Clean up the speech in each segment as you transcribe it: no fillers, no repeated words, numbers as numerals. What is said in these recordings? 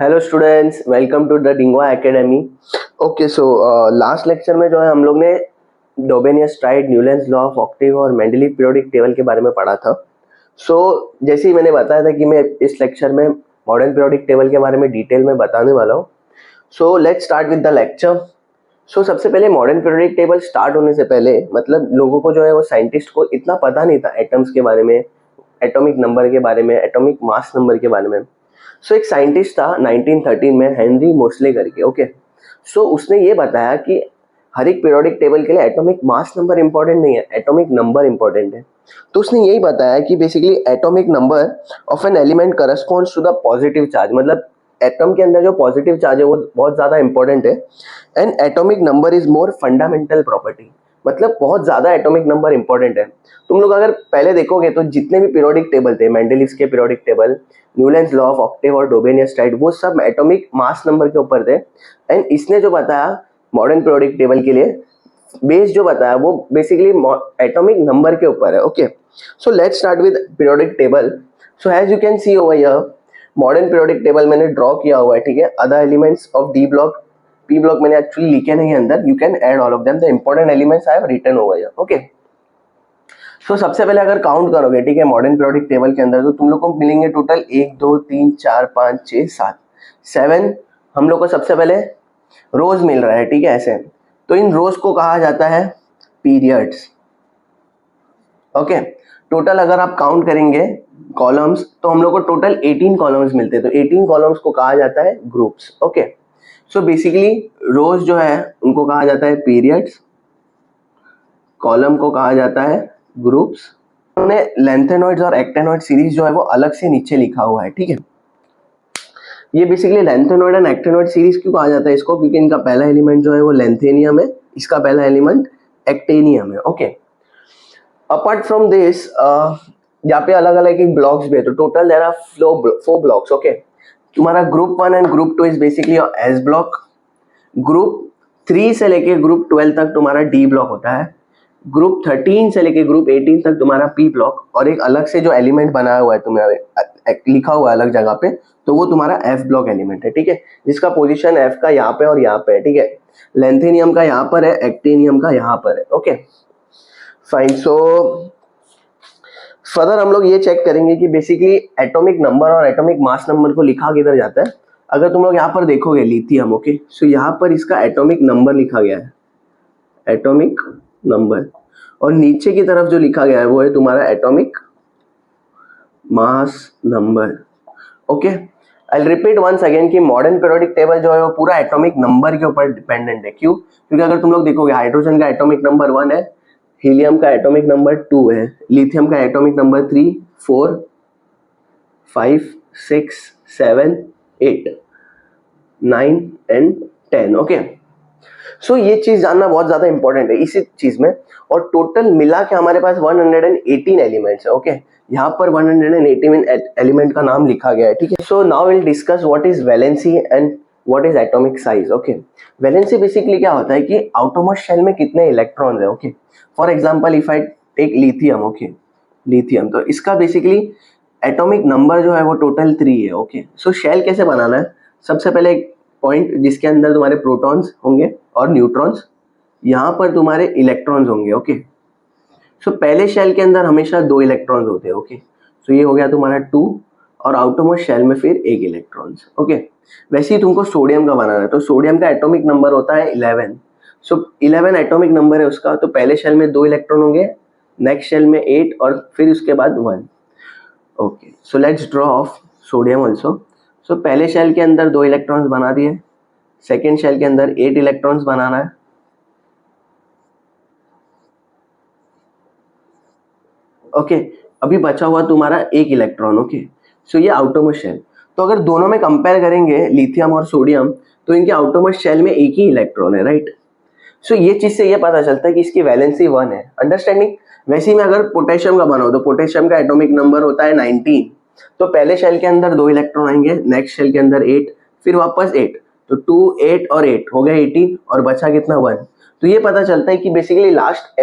Hello students, welcome to the Dingwa academy. Okay, so last lecture में जो है हम लोग ने Dobereiner's triads, Newlands law of octave और मेंडलीव पीरियोडिक टेबल के बारे में पढ़ा था। जैसे ही मैंने बताया था कि मैं इस लेक्चर में मॉडर्न पीरियोडिक टेबल के बारे में डिटेल में बताने वाला हूँ। Let's start with the lecture. सबसे पहले मॉडर्न पीरियोडिक टेबल स्टार्ट होने से पहले मतलब लोगों को जो है वो साइंटिस्ट को इतना पता नहीं था एटम्स के बारे में, एटॉमिक नंबर के बारे में, एटॉमिक मास नंबर के बारे में। एक साइंटिस्ट था 1913 में, हेनरी मोसले करके। ओके, उसने ये बताया कि हर एक पीरियोडिक टेबल के लिए एटॉमिक मास नंबर इंपॉर्टेंट नहीं है, एटॉमिक नंबर इंपॉर्टेंट है। तो उसने यही बताया कि basically atomic number of an element corresponds to the positive charge, मतलब एटम के अंदर जो पॉजिटिव चार्ज है वो बहुत ज्यादा इंपॉर्टेंट है। And atomic number is more fundamental property, मतलब बहुत ज्यादा एटॉमिक नंबर इंपॉर्टेंट है। तुम लोग अगर पहले देखोगे तो जितने भी पीरियोडिक टेबल थे, मेंडलीव के periodic table, Newlands law of octave और डोबेनियस-स्ट्राइड, वो सब एटॉमिक मास नंबर के ऊपर थे। एंड इसने जो बताया मॉडर्न पीरियोडिक टेबल के लिए बेस जो बताया वो बेसिकली एटॉमिक नंबर के ऊपर है। Okay, let's start with periodic table. As you can see over here, modern periodic table मैंने ड्रॉ किया हुआ है, ठीक है। Other elements of D block, P block मैंने एक्चुअली लिखे नहीं है अंदर, you can add all of them, the important elements I have written over here. Okay, सबसे पहले अगर काउंट करोगे, ठीक है, मॉडर्न पीरियोडिक टेबल के अंदर तो तुम लोग को मिलेंगे टोटल 1 2 3 4 5 6 7 7 हम लोग को सबसे पहले रोज मिल रहा है, ठीक है, ऐसे। तो इन रोज को कहा जाता है पीरियड्स। ओके, टोटल अगर आप काउंट करेंगे कॉलम्स तो हम लोग को टोटल 18 कॉलम्स मिलते हैं, तो 18 कॉलम्स को कहा जाता है ग्रुप्स। ओके, बेसिकली रोज जो है उनको कहा जाता है पीरियड्स, कॉलम को कहा जाता है ग्रुप्स। उन्होंने लेंथेनॉइड्स और एक्टेनॉइड सीरीज जो है वो अलग से नीचे लिखा हुआ है, ठीक है। ये basically lanthanoid and actinoid series क्यों कहा जाता है इसको, क्योंकि इनका पहला एलिमेंट जो है वो लेंथेनियम है, इसका पहला एलिमेंट एक्टेनियम है। ओके, अपार्ट फ्रॉम दिस यहाँ पे अलग अलग एक ब्लॉक्स भी है, तो total there are 4 blocks. Okay, तुम्हारा group 1 and group 2 is basically S block. Group 3 से लेके ग्रुप 12 तक तुम्हारा डी ब्लॉक होता है। ग्रुप 13 से लेके ग्रुप 18 तक तुम्हारा पी ब्लॉक, और एक अलग से जो एलिमेंट बनाया हुआ है तुम्हारे लिखा हुआ है अलग जगह पे, तो वो तुम्हारा एफ ब्लॉक एलिमेंट है, ठीक है, जिसका पोजीशन एफ का यहाँ पे और यहाँ पे है, ठीक है। लेंथेनियम का यहाँ पर है, एक्टेनियम का यहाँ पर है। ओके फाइन, फर्दर हम लोग ये चेक करेंगे कि बेसिकली एटॉमिक नंबर और एटॉमिक मास नंबर को लिखा किधर जाता है। अगर तुम लोग यहाँ पर देखोगे लिथियम, ओके, यहाँ पर इसका एटॉमिक नंबर लिखा गया है, एटॉमिक नंबर, और नीचे की तरफ जो लिखा गया है वो है तुम्हारा atomic mass number. Okay, I will repeat once again कि मॉडर्न पीरियोडिक टेबल जो है वो पूरा एटॉमिक नंबर के ऊपर डिपेंडेंट है। क्यों? क्योंकि अगर तुम लोग देखोगे हाइड्रोजन का एटॉमिक नंबर 1 है, हीलियम का एटॉमिक नंबर 2 है, लिथियम का एटॉमिक नंबर 3 4 5 6 7 8 9 एंड 10। ओके, ये चीज जानना बहुत ज्यादा इंपॉर्टेंट है इसी चीज में। और टोटल मिला के हमारे पास 118 एलिमेंट्स है। ओके, यहाँ पर 118 एलिमेंट का नाम लिखा गया है, ठीक है। Now will discuss what is valency and what is atomic size. Okay, valency basically क्या होता है कि आउटरमोस्ट शेल में कितने इलेक्ट्रॉन्स है। Okay, for example if I take lithium, okay, lithium, तो इसका बेसिकली एटॉमिक नंबर जो है वो टोटल 3 है। ओके, शेल कैसे बनाना है, सबसे पहले एक पॉइंट जिसके अंदर तुम्हारे प्रोटॉन्स होंगे और न्यूट्रॉन्स, यहाँ पर तुम्हारे इलेक्ट्रॉन्स होंगे। ओके, पहले शेल के अंदर हमेशा 2 इलेक्ट्रॉन्स होते हैं। ओके, ये हो गया तुम्हारा 2, और आउटरमोस्ट शेल में फिर 1 इलेक्ट्रॉन्स। ओके, वैसे ही तुमको सोडियम का बनाना है, तो सोडियम का एटॉमिक नंबर होता है 11। 11 एटॉमिक नंबर है उसका, तो पहले शेल में 2 इलेक्ट्रॉन होंगे, नेक्स्ट शेल में 8, और फिर उसके बाद 1। Okay, let's draw of sodium also. पहले शेल के अंदर 2 इलेक्ट्रॉन्स बना दिए, सेकेंड शेल के अंदर 8 इलेक्ट्रॉन्स बनाना है। ओके, अभी बचा हुआ तुम्हारा 1 इलेक्ट्रॉन। ओके, ये आउटरमोस्ट शेल। तो अगर दोनों में कंपेयर करेंगे लिथियम और सोडियम, तो इनके आउटरमोस्ट शेल में 1 ही इलेक्ट्रॉन है, राइट। ये चीज से ये पता चलता है कि इसकी वैलेंसी 1 है। अंडरस्टैंडिंग? वैसे ही में अगर पोटेशियम का बनाओ तो पोटेशियम का एटॉमिक नंबर होता है 19, तो पहले शेल के अंदर 2 इलेक्ट्रॉन आएंगे, नेक्स्ट शेल के अंदर 8, फिर वापस 8, तो 2 8 और 8 हो गया 18, और बचा कितना 1। तो ये पता चलता है कि बेसिकली लास्ट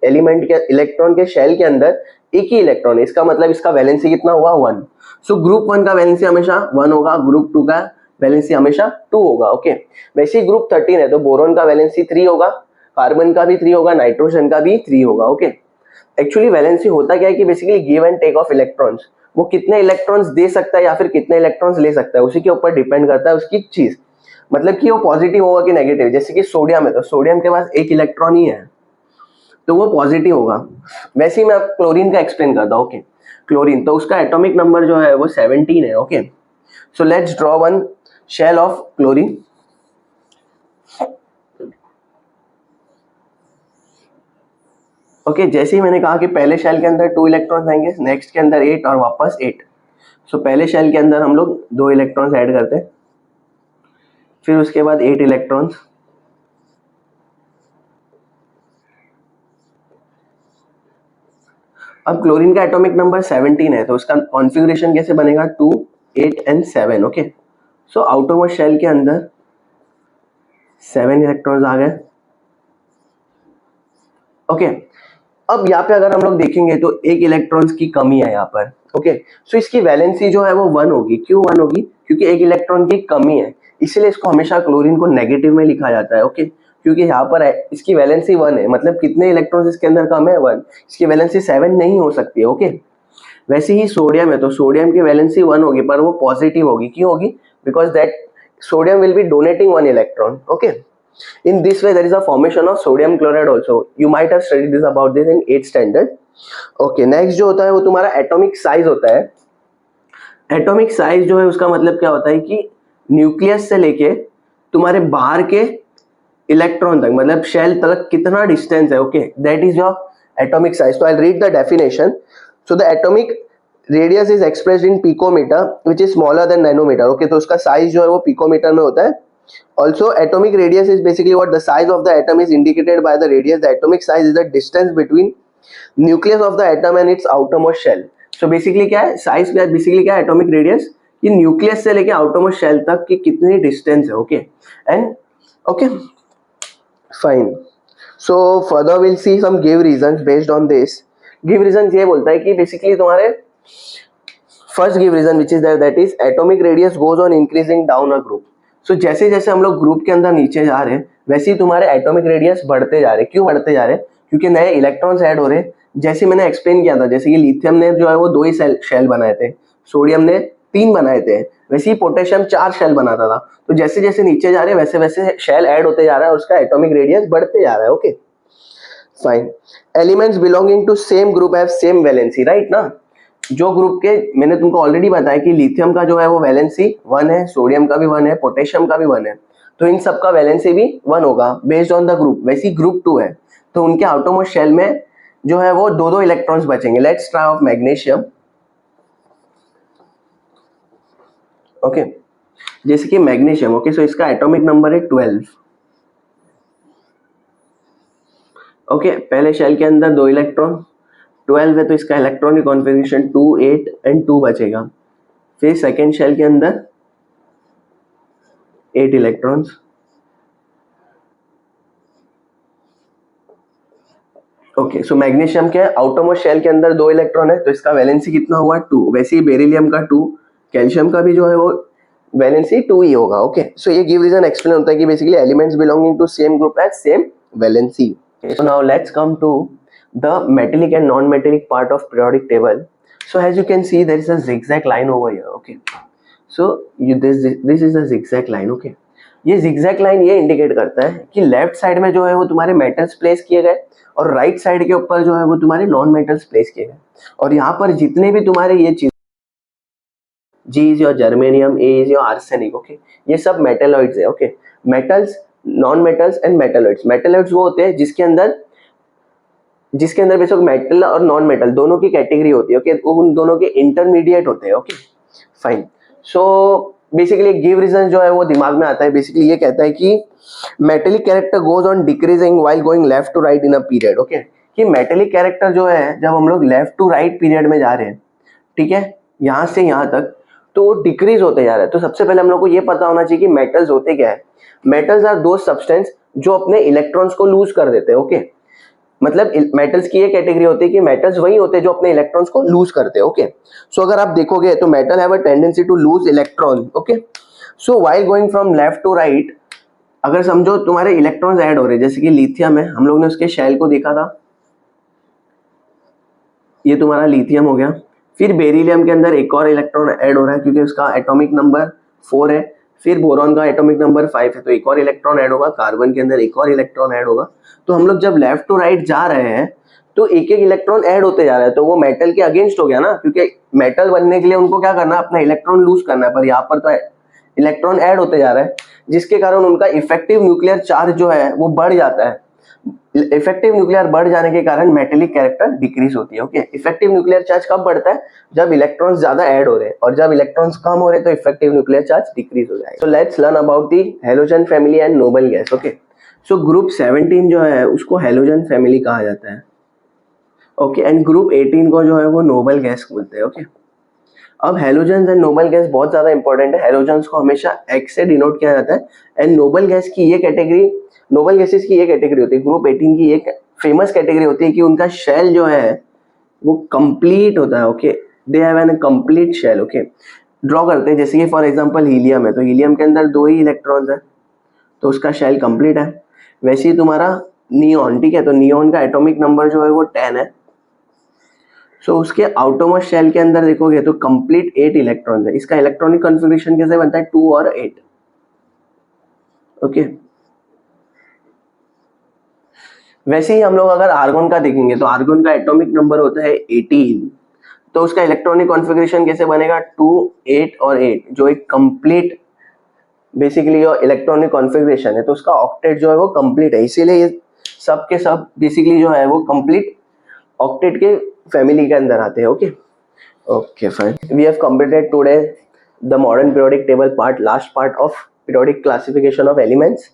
एलिमेंट के इलेक्ट्रॉन के शेल के अंदर 1 ही इलेक्ट्रॉन है, इसका मतलब इसका वैलेंसी कितना हुआ 1। ग्रुप 1 का वैलेंसी हमेशा 1 होगा, ग्रुप 2 का वैलेंसी हमेशा 2 होगा। ओके, वैसे ही ग्रुप 13 है तो बोरोन का वैलेंसी 3 होगा, कार्बन का भी 3 होगा, नाइट्रोजन का भी 3 होगा। ओके, एक्चुअली वैलेंसी होता क्या है कि basically give and take of electrons, वो कितने इलेक्ट्रॉन्स दे सकता है या फिर कितने इलेक्ट्रॉन्स ले सकता है उसी के ऊपर डिपेंड करता है उसकी चीज, मतलब कि वो पॉजिटिव होगा कि नेगेटिव। जैसे कि सोडियम है तो सोडियम के पास एक इलेक्ट्रॉन ही है तो वो पॉजिटिव होगा। वैसे ही मैं क्लोरीन का एक्सप्लेन करता हूँ। ओके, क्लोरीन तो उसका एटॉमिक नंबर जो है वो 17 है। Okay, so let's draw one shell of chlorine. Okay, जैसे ही मैंने कहा कि पहले शेल के अंदर 2 इलेक्ट्रॉन्स आएंगे, नेक्स्ट के अंदर 8 और वापस 8। सो पहले शेल के अंदर हम लोग 2 इलेक्ट्रॉन्स ऐड करते हैं, फिर उसके बाद 8 इलेक्ट्रॉन्स, अब क्लोरीन का एटॉमिक नंबर 17 है तो उसका कॉन्फ़िगरेशन कैसे बनेगा, 2, 8 and 7। Okay, so outermost shell के अंदर 7 इलेक्ट्रॉन्स आ गए। ओके, अब यहाँ पे अगर हम लोग देखेंगे तो एक इलेक्ट्रॉन्स की कमी है यहाँ पर। ओके, सो इसकी वैलेंसी जो है वो 1 होगी। क्यों 1 होगी, क्योंकि एक इलेक्ट्रॉन की कमी है, इसलिए इसको हमेशा क्लोरीन को नेगेटिव में लिखा जाता है। ओके, क्योंकि यहाँ पर इसकी वैलेंसी 1 है, मतलब कितने इलेक्ट्रॉन्स इसके अंदर कम है, 1। इसकी वैलेंसी 7 नहीं हो सकती है। ओके, वैसे ही सोडियम है तो सोडियम की वैलेंसी 1 होगी पर वो पॉजिटिव होगी। क्यों होगी, because that sodium will be donating 1 electron. Okay, in this way there is a formation of sodium chloride also. You might have studied this about this in 8th standard. Okay, next जो होता है वो तुम्हारा atomic size होता है। Atomic size जो है उसका मतलब क्या होता है कि न्यूक्लियस से लेके तुम्हारे बाहर के इलेक्ट्रॉन तक, मतलब शेल तक कितना डिस्टेंस है। Okay, that is your atomic size. तो I will read the definition. So the atomic radius is expressed in picometer which is smaller than nanometer. Okay, तो उसका साइज जो है वो पिकोमीटर में होता है। Also atomic radius is basically what the size of the atom is indicated by the radius. The atomic size is the distance between nucleus of the atom and its outermost shell. So basically क्या है size, basically क्या है atomic radius, कि nucleus से लेके outermost shell तक की कितनी डिस्टेंस है। Okay, and okay fine. So further will see some give reasons based on this. Give reason ये बोलता है कि बेसिकली तुम्हारे first give reason which is that is atomic radius goes on increasing down a group. So जैसे जैसे हम लोग group के अंदर नीचे जा रहे हैं वैसे ही तुम्हारे एटॉमिक रेडियस बढ़ते जा रहे हैं। क्यों बढ़ते जा रहे हैं, क्योंकि नए इलेक्ट्रॉन्स ऐड हो रहे हैं। जैसे मैंने एक्सप्लेन किया था, जैसे कि लिथियम ने जो है वो 2 ही शेल बनाए थे, सोडियम ने 3 बनाए थे, वैसे ही पोटेशियम 4 शेल बनाता था। तो जैसे जैसे नीचे जा रहे हैं वैसे वैसे शेल ऐड होते जा रहा है और उसका एटॉमिक रेडियस बढ़ते जा रहा है। Okay fine. Elements belonging to same group have same valency, right ना। जो ग्रुप के, मैंने तुमको ऑलरेडी बताया कि लिथियम का जो है वो वैलेंसी 1 है, सोडियम का भी 1 है, पोटेशियम का भी 1 है, तो इन सब का वैलेंसी भी 1 होगा बेस्ड ऑन द ग्रुप। वैसे ग्रुप 2 है तो उनके आउटरमोस्ट शेल में जो है वो 2-2 इलेक्ट्रॉन्स बचेंगे। Let's try of magnesium. Okay, जैसे कि मैग्नीशियम। ओके, सो इसका एटॉमिक नंबर है 12। ओके, पहले शेल के अंदर 2 इलेक्ट्रॉन, 12 है तो इसका इलेक्ट्रॉनिक कॉन्फ़िगरेशन 2, 8 एंड 2 बचेगा। फिर सेकेंड शेल के अंदर 8 इलेक्ट्रॉन्स। ओके, सो मैग्नीशियम के आउटरमोस्ट शेल के अंदर 2 इलेक्ट्रॉन है तो इसका वैलेंसी कितना हुआ, 2। वैसे ही बेरिलियम का 2, कैल्शियम का भी जो है वो वैलेंसी 2 ही होगा। ओके, सो ये गिव रीजन एक्सप्लेन होता है कि basically elements belonging to same group have same valency. So now let's come to the metallic and non-metallic part of periodic table. So as you can see there is a zigzag line over here. Okay, so this is a zigzag line. Okay, ये zigzag line ये indicate करता है कि left side में जो है वो तुम्हारे मेटल्स प्लेस किए गए और राइट साइड के ऊपर जो है वो तुम्हारे नॉन मेटल्स प्लेस किए गए। और यहाँ पर जितने भी तुम्हारे ये चीज, G is your germanium, A is your arsenic. Okay, ये सब मेटेलॉइड्स है। Okay, metals, non metals and metalloids. Metalloids वो होते हैं जिसके अंदर बेसिक मेटल और नॉन मेटल दोनों की कैटेगरी होती है। ओके, उन दोनों के इंटरमीडिएट होते हैं। Okay fine. So basically give reason जो है वो दिमाग में आता है। बेसिकली ये कहता है कि metallic character goes on decreasing while going left to right in a period. Okay, कि मेटेलिक कैरेक्टर जो है जब हम लोग लेफ्ट टू राइट पीरियड में जा रहे हैं, ठीक है, यहाँ से यहाँ तक, तो डिक्रीज होते जा रहा है। तो सबसे पहले हम लोग को ये पता होना चाहिए कि मेटल्स होते क्या है। मेटल्स आर दो सब्सटेंस जो अपने इलेक्ट्रॉन्स को लूज कर देते हैं। ओके, मतलब मेटल्स की ये कैटेगरी होती है कि मेटल्स वही होते हैं जो अपने इलेक्ट्रॉन्स को लूज करते हैं। ओके, सो अगर आप देखोगे तो metal have a tendency to lose electron. Okay, so while going from left to right, अगर समझो तुम्हारे इलेक्ट्रॉन्स ऐड हो रहे हैं, जैसे कि लिथियम है, हम लोग ने उसके शेल को देखा था, ये तुम्हारा लिथियम हो गया। फिर बेरिलियम के अंदर एक और इलेक्ट्रॉन ऐड हो रहा है क्योंकि उसका एटॉमिक नंबर 4 है। फिर बोरॉन का एटॉमिक नंबर 5 है, तो एक और इलेक्ट्रॉन ऐड होगा। कार्बन के अंदर एक और इलेक्ट्रॉन ऐड होगा। तो हम लोग जब लेफ्ट टू राइट जा रहे हैं तो एक एक इलेक्ट्रॉन ऐड होते जा रहा है, तो वो मेटल के अगेंस्ट हो गया ना, क्योंकि मेटल बनने के लिए उनको क्या करना है, अपना इलेक्ट्रॉन लूज करना है, पर यहाँ पर तो इलेक्ट्रॉन ऐड होते जा रहा है, जिसके कारण उनका इफेक्टिव न्यूक्लियर चार्ज जो है वो बढ़ जाता है। इफेक्टिव न्यूक्लियर बढ़ जाने के कारण मेटेलिक कैरेक्टर डिक्रीज होती है। ओके, इफेक्टिव न्यूक्लियर चार्ज कब बढ़ता है, जब इलेक्ट्रॉन्स ज्यादा ऐड हो रहे हैं, और जब इलेक्ट्रॉन्स कम हो रहे हैं तो इफेक्टिव न्यूक्लियर चार्ज डिक्रीज हो जाएगा। So let's learn about the halogen family and noble gas. Okay, so group 17 जो है उसको हेलोजन फैमिली कहा जाता है। ओके, एंड ग्रुप 18 को जो है वो नोबल गैस बोलते हैं। ओके, अब हेलोजन्स एंड नोबल गैस बहुत ज्यादा इंपॉर्टेंट है। हेलोजन्स को हमेशा एक्स से डिनोट किया जाता है, एंड नोबल गैस की ये कैटेगरी, नोबल गैसेस की ये कैटेगरी होती है, ग्रुप 18 की एक फेमस कैटेगरी होती है कि उनका शेल जो है वो कंप्लीट होता है। Okay, they have an complete shell. Okay, draw करते हैं, जैसे कि फॉर एग्जांपल हीलियम है, तो हीलियम के अंदर 2 ही इलेक्ट्रॉन्स है, तो उसका शेल कंप्लीट है। वैसे ही तुम्हारा नियॉन, ठीक है, तो नियॉन का एटॉमिक नंबर जो है वो 10 है। सो उसके आउटरमोस्ट शेल के अंदर देखोगे तो कंप्लीट 8 इलेक्ट्रॉन्स है। इसका इलेक्ट्रॉनिक कॉन्फ़िगरेशन कैसे बनता है, 2 और 8। ओके, वैसे ही हम लोग अगर आर्गन का देखेंगे तो आर्गन का एटॉमिक नंबर होता है 18, तो उसका इलेक्ट्रॉनिक कॉन्फ़िगरेशन कैसे बनेगा, 2, 8 और 8, जो एक कंप्लीट बेसिकली इलेक्ट्रॉनिक कॉन्फ़िगरेशन है, तो उसका ऑक्टेट जो है वो कंप्लीट है। इसीलिए ये सब के सब बेसिकली जो है वो कंप्लीट ऑक्टेट के फैमिली के अंदर आते हैं। Okay, okay, fine. We have completed today the modern periodic table part, last part of periodic classification of elements.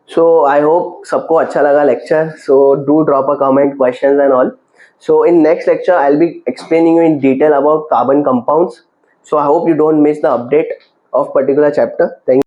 So I hope सबको अच्छा लगा lecture. So do drop a comment, questions and all. So in next lecture I'll be explaining you in detail about carbon compounds. So I hope you don't miss the update of particular chapter. Thank you.